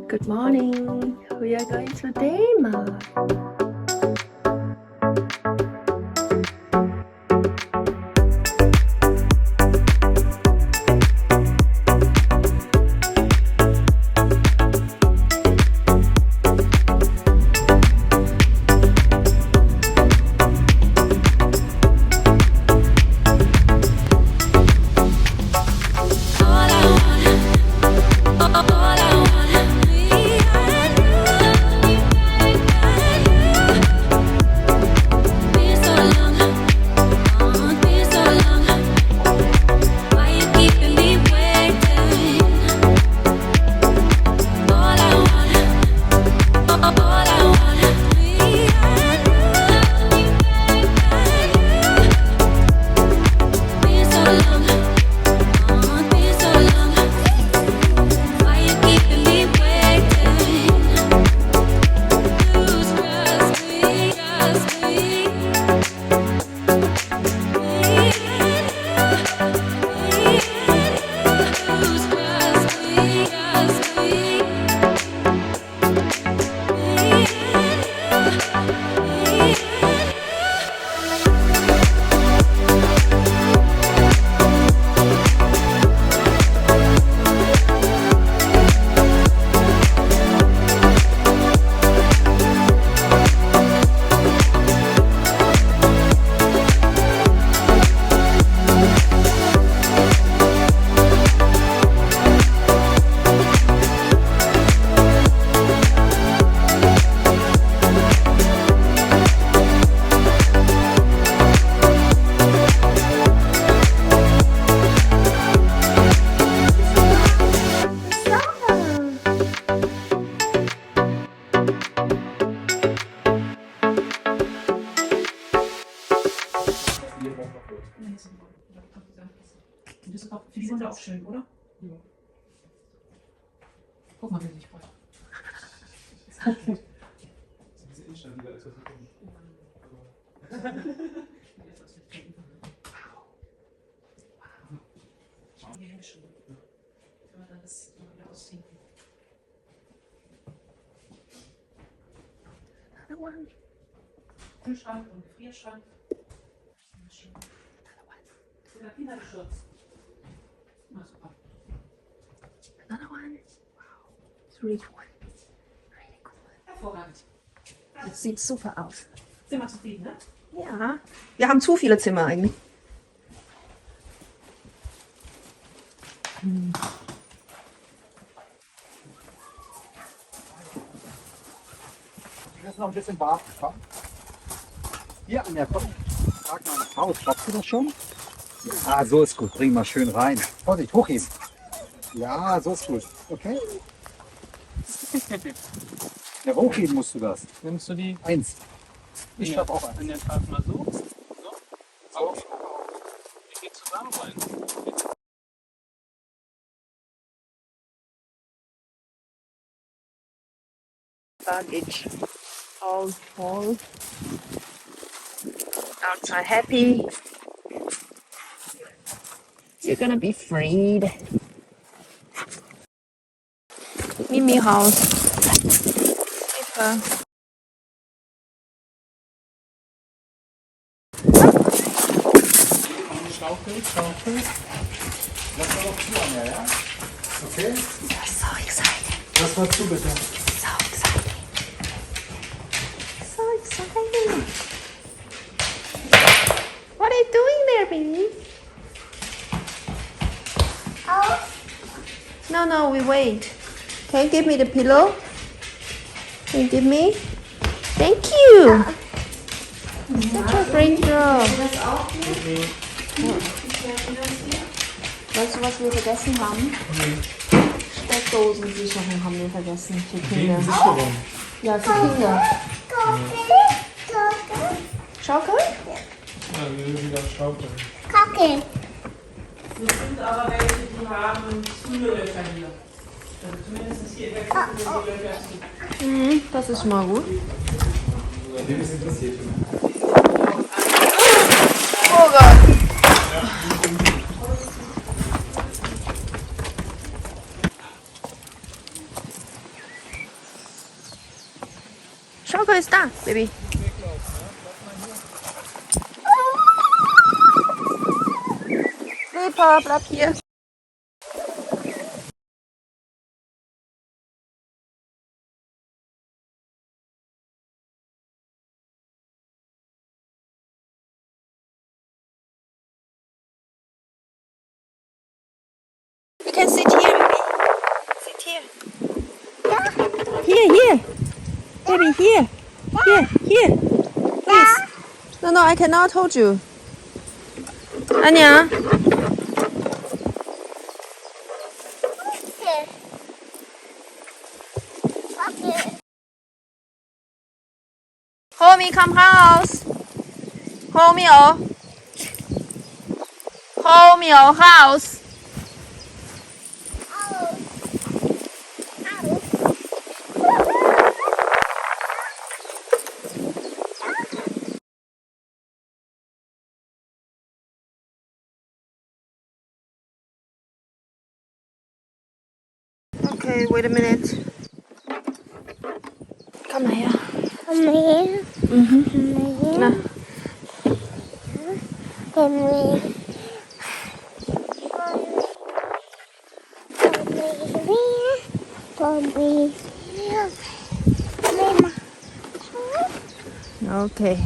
Good morning. We are going to Denmark. Das ist auch für die Hunde auch schön, oder? Ja. Guck mal, wie sie sich freut. Diese instabiler als das bekommen. Die Hände schon. Wenn wir dann das wieder ausziehen. Another one. Kühlschrank und Gefrierschrank. Sogar Kindergeschirr. Na super. Another one. Wow. It's really cool. Really cool. Hervorragend. Das sieht super aus. Sind wir zufrieden, ne? Ja. Wir haben zu viele Zimmer eigentlich. Das ist noch ein bisschen warm. Hier an der Frag meine Frau, klappt du das schon? Ah, so ist gut. Bring mal schön rein. Vorsicht, hochheben. Ja, so ist gut. Okay? Ja, hochheben musst du das. Nimmst du die? Eins. Ich schaff auch eins. In der Tat mal so. So. So. Die geht zusammen rein. Baggage. All full. Dogs are happy. You're gonna be freed. Mimi Haus. Super. Schaukel, Schaukel. Lass mal noch zu an der, ja? Okay? You're so excited. Lass mal zu, bitte. So excited. So excited. What are you doing there, baby? Oh. No, we wait. Okay, give me the pillow. Can you give me? Thank you. Such a great job. Weißt du, was wir vergessen haben? Steckdosensicherung haben wir vergessen für Kinder. Ja, für Kinder. Schaukel? Ja, wir will wieder schaukeln. Kacke. Das sind aber welche, die haben Zügelöcher hier. Also zumindest hier in der Küche sind die Löcher zu. Mhm, das ist mal gut. Wem ist interessiert? Oh Gott. Okay, stop, baby. Sleeper, bleib hier. You can sit here, baby. Sit here. Here. Baby, here. Here. Please. No, I cannot hold you. Anya. Hold me, come house. Hold me, oh. Hold me, oh, house. Okay, wait a minute. Come here. Nah. Okay.